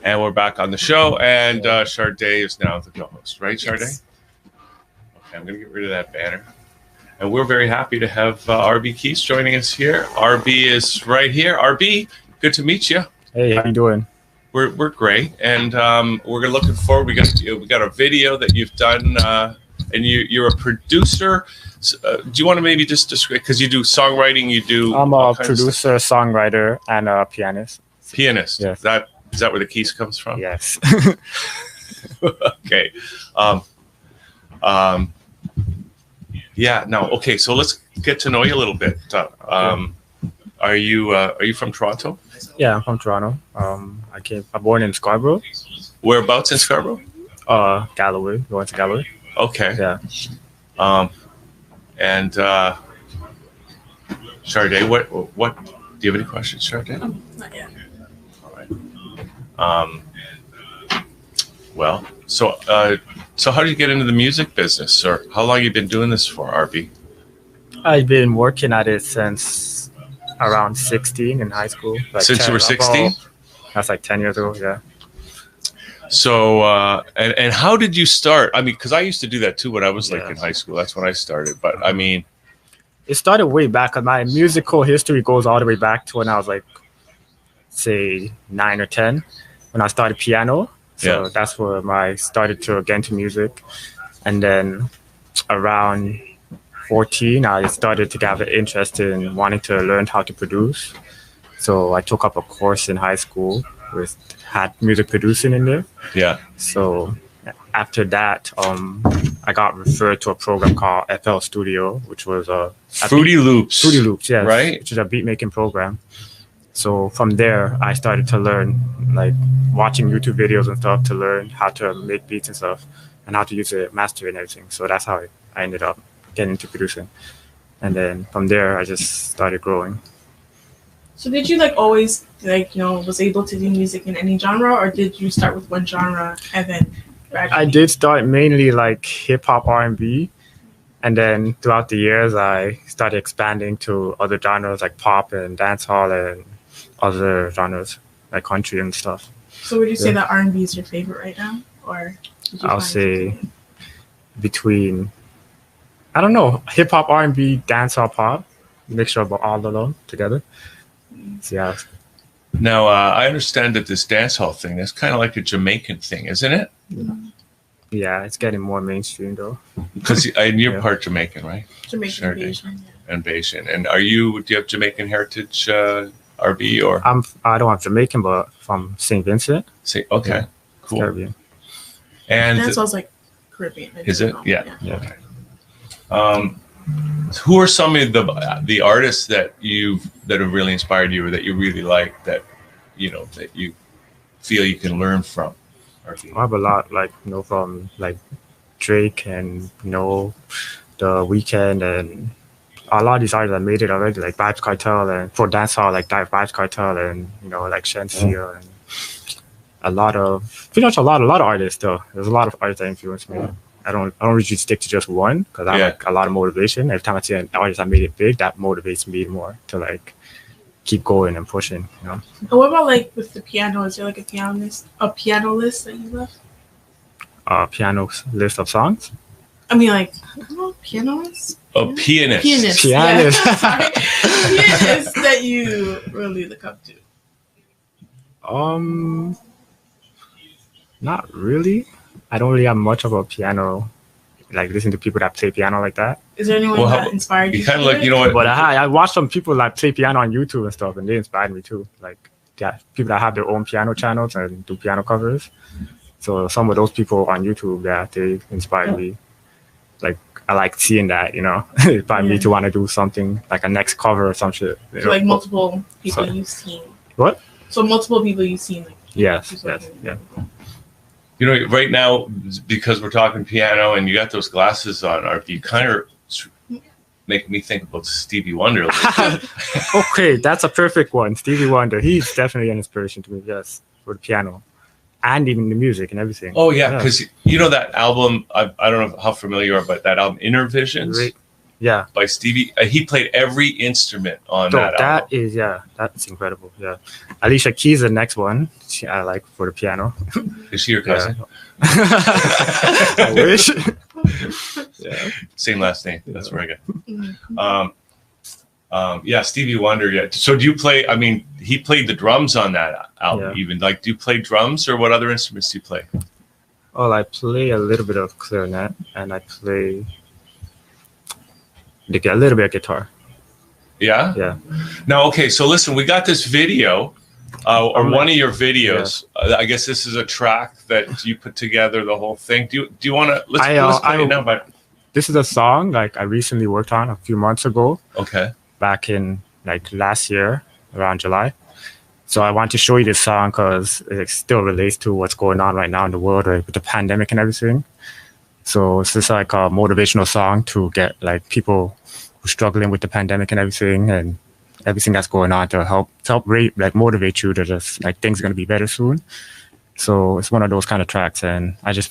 And we're back on the show, and Sade is now the co-host, right, Sade? Yes. Okay, I'm going to get rid of that banner. And we're very happy to have RB Keys joining us here. RB is right here. RB, good to meet you. Hey, how you doing? We're great, and we're looking forward. We got a video that you've done, and you're a producer. Do you want to maybe just describe, because you do songwriting, you do... I'm a producer, songwriter, and a pianist. Pianist. Yes. Is that where the keys comes from? Yes. Okay. Yeah. No. Okay. So let's get to know you a little bit. Are you from Toronto? Yeah, I'm from Toronto. I'm born in Scarborough. Whereabouts in Scarborough? Galloway. We went to Galloway. Okay. Yeah. And Sade, what do you have any questions, Sade? Not yet. All right. Well, so how did you get into the music business, or how long have you been doing this for, RB? I've been working at it since around 16 in high school. Like Since you were 16? That's like 10 years ago, yeah. So, and how did you start? I mean, because I used to do that too when I was like in high school. That's when I started. But I mean, it started way back. My musical history goes all the way back to when I was like, say, 9 or 10, when I started piano. So that's where I started to get into music. And then around 14, I started to have an interest in wanting to learn how to produce. So I took up a course in high school had music producing in there. Yeah. So after that, I got referred to a program called FL Studio, which was Fruity Loops, yes, right? Which is a beat making program. So from there, I started to learn, like watching YouTube videos and stuff, to learn how to make beats and stuff, and how to use it, master it and everything. So that's how I ended up getting into producing. And then from there, I just started growing. So did you always was able to do music in any genre, or did you start with one genre and then gradually? I did start mainly like hip hop, R&B, and then throughout the years I started expanding to other genres like pop and dancehall and other genres like country and stuff. So would you say that R&B is your favorite right now, or I'll say between, I don't know, hip hop, R&B, dancehall, pop, mixture of all of them together. So, yeah. Now, I understand that this dancehall thing, that's kind of like a Jamaican thing, isn't it? Yeah, it's getting more mainstream though. Because you're part Jamaican, right? Jamaican and Bayesian. And Bayesian. And do you have Jamaican heritage, RB, or? I don't have Jamaican, but from St. Vincent. Okay, yeah. cool. Caribbean. And that sounds like Caribbean. Is it? Yeah. Okay. Who are some of the artists that have really inspired you, or that you really like, that that you feel you can learn from? I have a lot, from Drake and The Weeknd, and a lot of these artists that made it already, like Vybz Kartel, and for dancehall like Vybz Kartel, and like Shenseea, and pretty much a lot of artists though. There's a lot of artists that influenced me. I don't usually stick to just one, because I like a lot of motivation. Every time I see an artist that made it big, that motivates me more to keep going and pushing. And what about with the piano? Is there a piano list that you love? A piano list of songs? I mean, I don't know, pianist. A pianist. Pianist. Yeah, sorry. Pianist that you really look up to. Not really. I don't really have much of a piano, listen to people that play piano like that. Is there anyone that inspired you? You kind of you know what? But I watched some people play piano on YouTube and stuff, and they inspired me too. People that have their own piano channels and do piano covers. So some of those people on YouTube, they inspired me. I like seeing that, it inspired me to want to do something like a next cover or some shit. So multiple people you've seen. What? So multiple people you've seen. Yes, yeah. Right now, because we're talking piano and you got those glasses on, you kind of make me think about Stevie Wonder. Okay, that's a perfect one. Stevie Wonder. He's definitely an inspiration to me, yes, for the piano. And even the music and everything. Oh, yeah, because that album, I don't know how familiar you are, but that album, Inner Visions. Yeah. by Stevie. He played every instrument on that album. That's incredible. Yeah. Alicia Keys, the next one, I like for the piano. Is she your cousin? I wish. Yeah. Same last name. That's very good. Yeah, Stevie Wonder. Yeah. So do you play? I mean, he played the drums on that album. Even like, do you play drums or what other instruments do you play? Oh, I play a little bit of clarinet and I play a little bit of guitar. Yeah. Yeah. Now, okay. So listen, we got this video, or one of your videos. Yeah. I guess this is a track that you put together, the whole thing. Do you want to? Let's play it now. But this is a song like I recently worked on a few months ago. Okay. Back in like last year around July. So I want to show you this song because it still relates to what's going on right now in the world, right, with the pandemic and everything. So it's just like a motivational song to get like people who are struggling with the pandemic and everything that's going on to help motivate you to just like things are going to be better soon. So it's one of those kind of tracks, and I just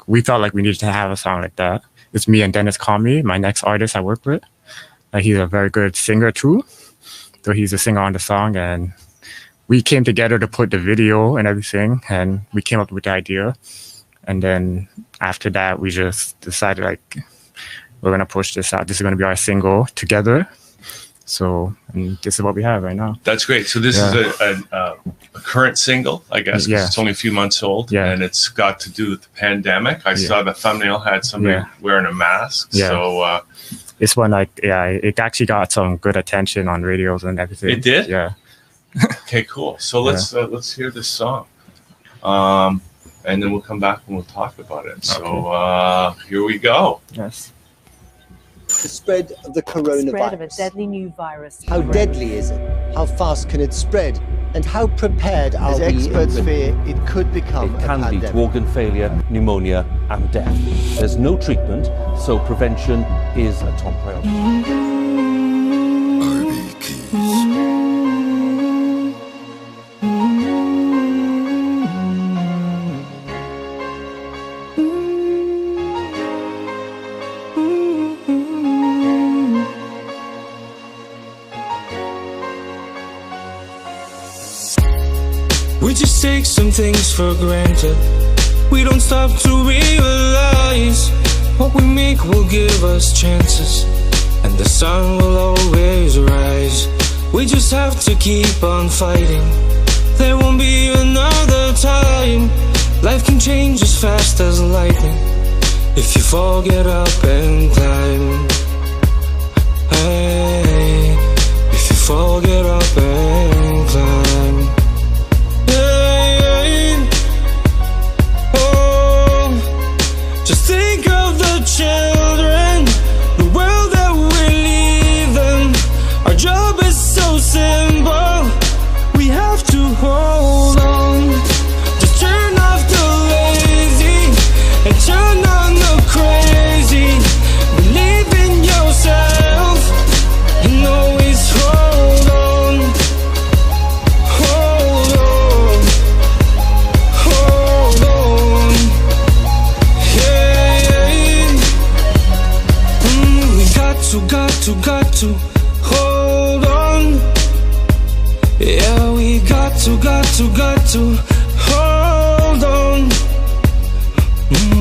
we felt like we needed to have a song like that. It's me and Denis Commie, my next artist I work with. He's a very good singer too. So he's a singer on the song, and we came together to put the video and everything, and we came up with the idea. And then after that, we just decided like, we're going to push this out. This is going to be our single together. So and this is what we have right now. That's great. So this is a current single, I guess, because it's only a few months old, and it's got to do with the pandemic. I saw the thumbnail had somebody wearing a mask. Yeah. So this one, it actually got some good attention on radios and everything. It did? Yeah. Okay, cool. So let's hear this song, and then we'll come back and we'll talk about it. So here we go. Yes. The spread of the coronavirus. Spread of a deadly new virus. How deadly is it? How fast can it spread? And how prepared are we? As experts fear, it could become a pandemic. It can lead to organ failure, pneumonia, and death. There's no treatment, so prevention is a top priority. We just take some things for granted. We don't stop to realize what we make will give us chances, and the sun will always rise. We just have to keep on fighting. There won't be another time. Life can change as fast as lightning. If you fall, get up and climb. Hey, if you fall, get up and climb. Just think of the children, the world that we live in. Our job is so simple, we have to hold on. Just turn off the lazy and turn on the crazy. Believe in yourself and always hold on. Hold on. Hold on. Got to hold on. Yeah, we got to hold on.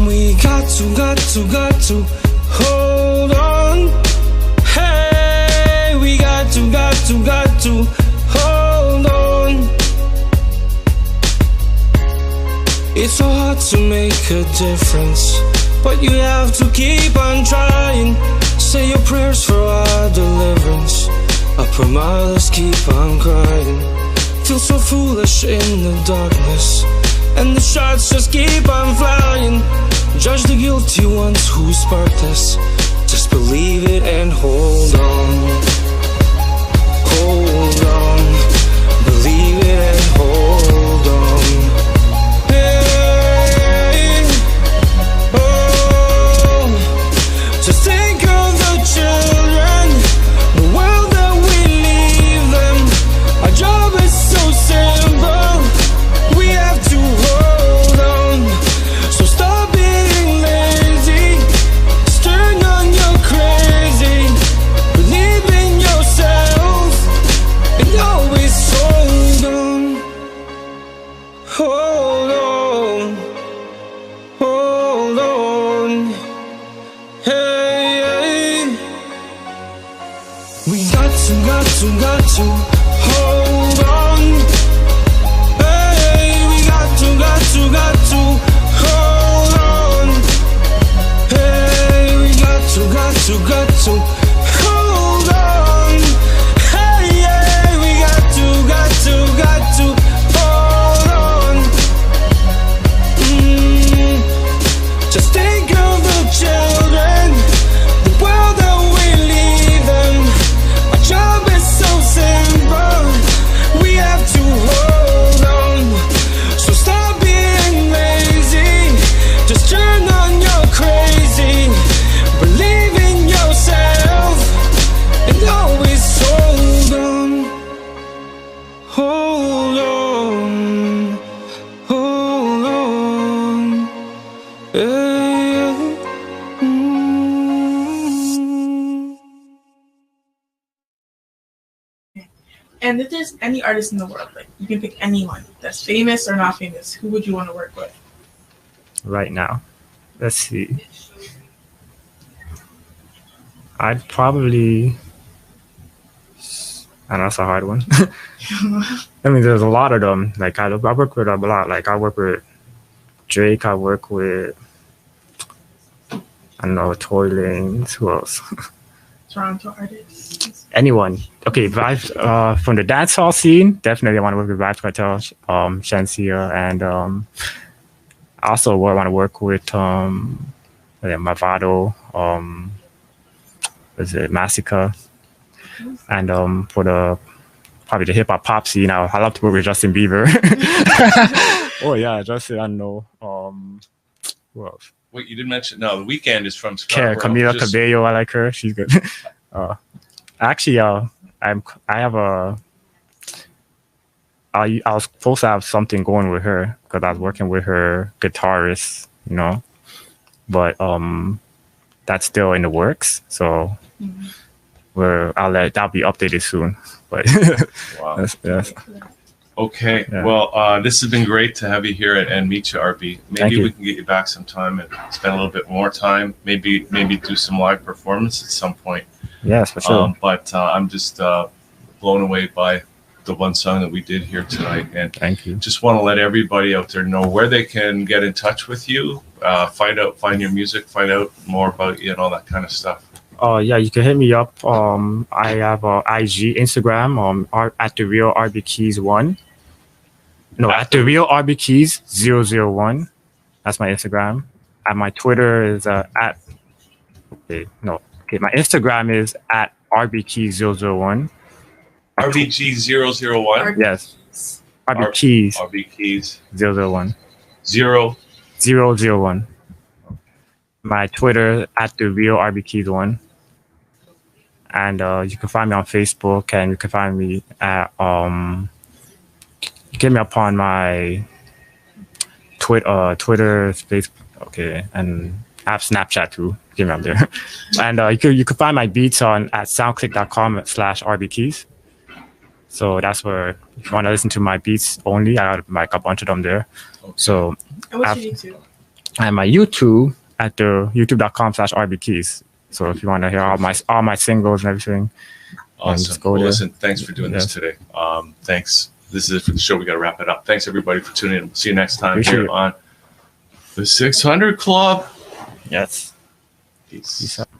We got to hold on. Hey, we got to hold on. It's so hard to make a difference, but you have to keep on trying. Say your prayers for our deliverance. I promise, keep on crying. Feel so foolish in the darkness, and the shots just keep on flying. Judge the guilty ones who sparked us. Just believe it and hold on. Hold on. Believe it and hold on. Hey, oh, just think of the children, the world that we live in. Our job is so simple, we have to hold on. So stop being lazy, just turn on your crazy. We got to hold on. Hey, we got to hold on. Hey, we got to hold on. Hey, yeah, we got to hold on. Just think of the children, the world that we leave them. Our job is so simple, we have to hold on. So stop being lazy, just turn on your crazy. Believe in yourself and always hold on. Hold on, hold on. Yeah. And if there's any artist in the world, like you can pick anyone that's famous or not famous, who would you want to work with? Right now, let's see. I'd probably. And that's a hard one. I mean, there's a lot of them. Like I work with a lot. Like I work with Drake. I work with, I don't know, Tory Lanez. Who else? Toronto artists. Anyone. Okay, Vibes from the dancehall scene. Definitely, I want to work with Vibes Cartel, Shensia, and I also want to work with Mavado. Was it Massacre? And for the probably the hip hop pop scene, I love to work with Justin Bieber. Oh yeah, Justin. I know. Who else? Wait, you didn't mention. No, The Weeknd is from Scarborough. Camila Cabello. I like her. She's good. Actually, I was supposed to have something going with her because I was working with her guitarist, you know, but that's still in the works. So. That'll be updated soon. But wow. Yes. Okay. Yeah. Well, this has been great to have you here and meet you, RB. Maybe we can get you back sometime and spend a little bit more time. Maybe do some live performance at some point. Yes, for sure. But I'm just blown away by the one song that we did here tonight. And thank you. Just want to let everybody out there know where they can get in touch with you, find your music, find out more about you and all that kind of stuff. Yeah, you can hit me up. I have IG, Instagram, at the real RB Keys 1. No, at the real RB Keys 001. That's my Instagram. And my Twitter is my Instagram is at RB Keys 001. RBG 001. Yes. RB Keys. RB Keys 001. 001. My Twitter at the real RB Keys 1. And you can find me on Facebook, and you can find me at you get me upon my Twitter, Facebook, okay, and I have Snapchat too. Get me up there. And you can find my beats at soundclick.com/rbkeys. So that's where if you want to listen to my beats only, I got like a bunch of them there. Okay. So and what's your YouTube? And my YouTube at the youtube.com/rbkeys. So if you want to hear all my singles and everything, awesome. Well, listen, thanks for doing this today. Thanks. This is it for the show. We got to wrap it up. Thanks everybody for tuning in. We'll see you next time here on the 600 Club. Yes. Peace. out. You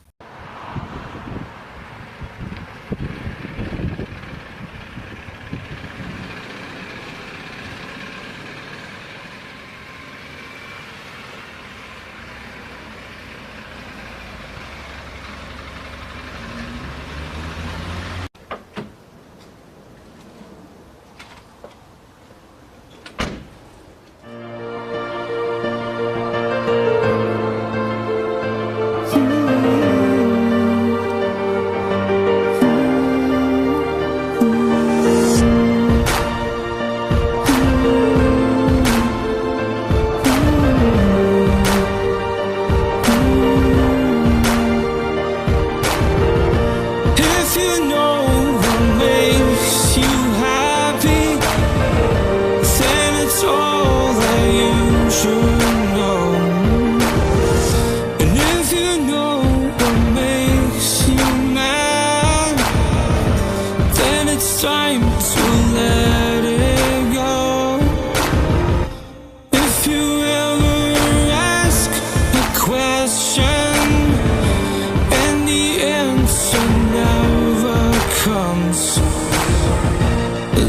time to let it go. If you ever ask a question and the answer never comes,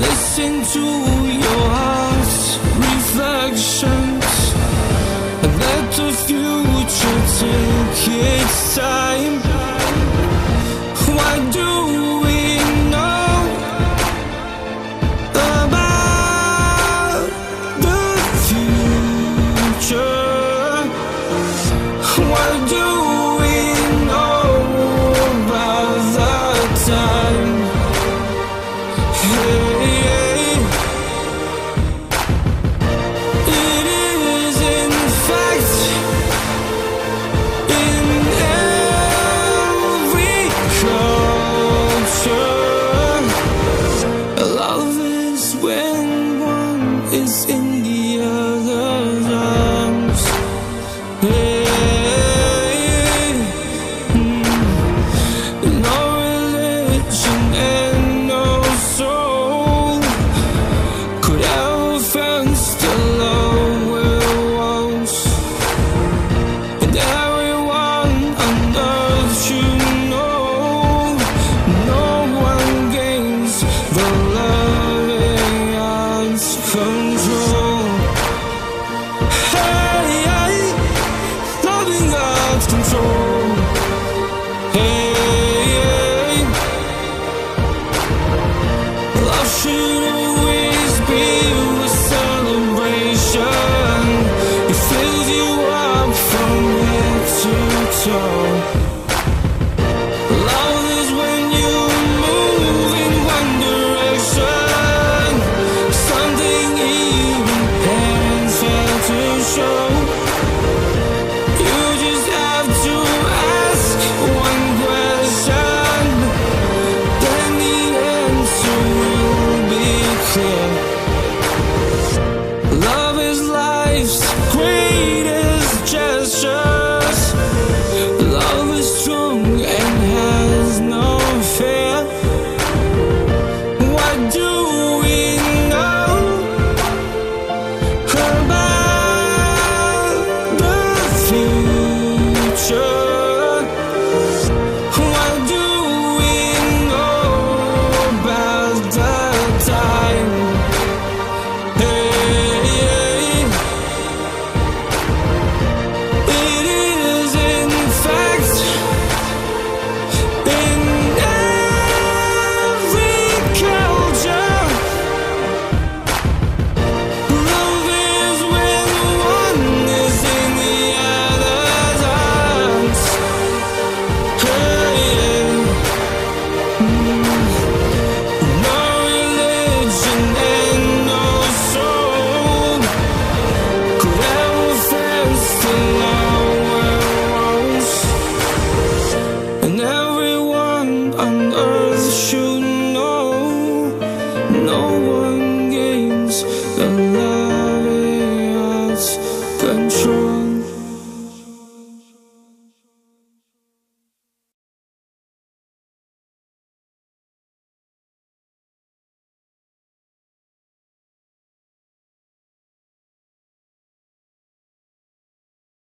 listen to your heart's reflections and let the future take its time. Why do we know about the future? Why do we know about the time? Hey, it is in fact in every culture. Love is when one is in the other's arms. Hey, no religion and no soul could ever fence the love we're once. And everyone on earth should know, no one gains the loving odds control. Hey, hey, loving odds control. Hey, hey, love should always be a celebration. It fills you up from head to toe. Love is when you move in one direction, something even parents fail to show. You just have to ask one question, then the answer will be clear. Love is life's greatest gestures. Love is strong and has no fear. What do we know about the future? What do we know about the time? Hey, it is in fact in every culture. Love is when one is in the other's arms. Hey, no religion and no soul could ever fence the love we're once. And everyone on earth should know, no one gains the love